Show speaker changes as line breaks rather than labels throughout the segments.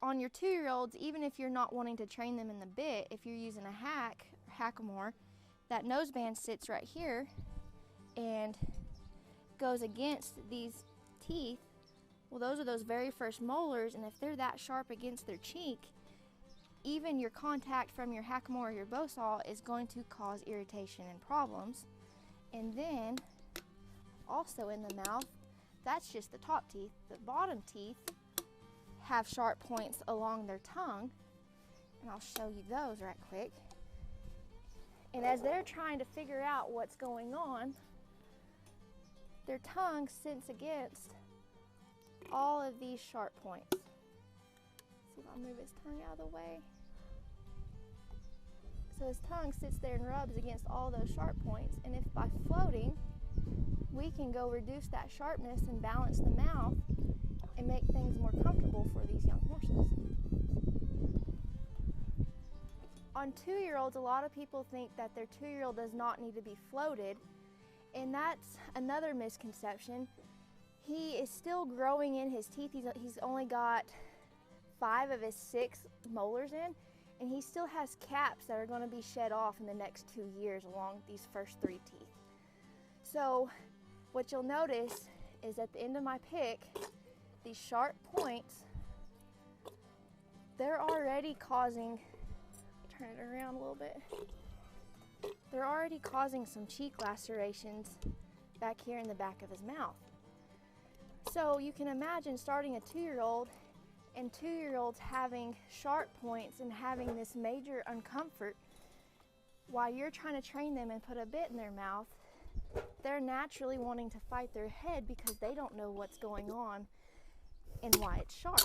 on your 2-year-olds, even if you're not wanting to train them in the bit, if you're using a hack or hackamore, that noseband sits right here and goes against these teeth. Well, those are those very first molars, and if they're that sharp against their cheek, even your contact from your hackamore or your bow saw is going to cause irritation and problems. And then also in the mouth, that's just the top teeth. The bottom teeth have sharp points along their tongue, and I'll show you those right quick. And as they're trying to figure out what's going on, their tongue sits against all of these sharp points. See if I'll move his tongue out of the way. So his tongue sits there and rubs against all those sharp points, and if by floating, we can go reduce that sharpness and balance the mouth and make things more comfortable for these young horses. On 2-year-olds, a lot of people think that their 2-year-old does not need to be floated, and that's another misconception. He is still growing in his teeth. He's only got 5 of his 6 molars in, and he still has caps that are going to be shed off in the next 2 years along these first 3 teeth. So what you'll notice is at the end of my pick, these sharp points, they're already causing, turn it around a little bit, they're already causing some cheek lacerations back here in the back of his mouth. So you can imagine starting a 2-year-old and 2-year-olds having sharp points and having this major uncomfort while you're trying to train them and put a bit in their mouth. They're naturally wanting to fight their head because they don't know what's going on and why it's sharp.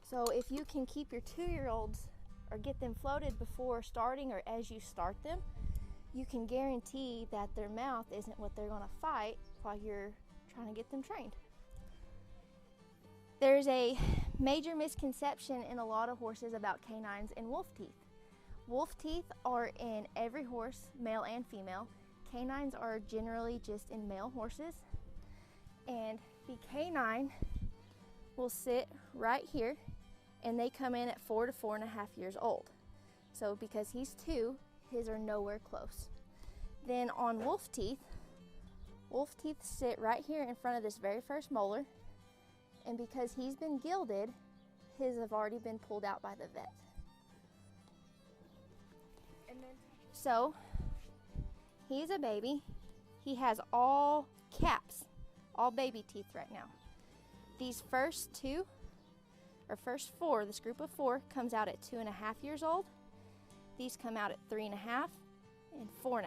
So if you can keep your 2-year-olds or get them floated before starting or as you start them, you can guarantee that their mouth isn't what they're going to fight while you're trying to get them trained. There's a major misconception in a lot of horses about canines and wolf teeth. Wolf teeth are in every horse, male and female. Canines are generally just in male horses. And the canine will sit right here, and they come in at 4 to 4.5 years old. So because he's 2, his are nowhere close. Then on wolf teeth sit right here in front of this very first molar, and because he's been gilded, his have already been pulled out by the vet. So he's a baby. He has all caps, all baby teeth right now. These first 2, or first 4, this group of 4 comes out at 2.5 years old. These come out at 3.5 and 4.5.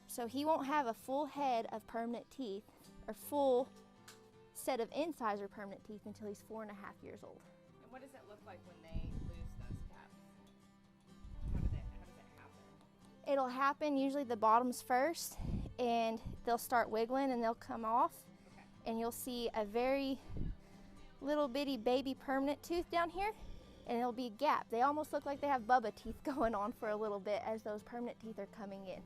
So he won't have a full head of permanent teeth or full set of incisor permanent teeth until he's 4.5 years old.
And what does it look like when they lose those caps? How does it happen?
It'll happen usually the bottoms first, and they'll start wiggling and they'll come off.
Okay.
And you'll see a very little bitty baby permanent tooth down here, and it'll be a gap. They almost look like they have Bubba teeth going on for a little bit as those permanent teeth are coming in.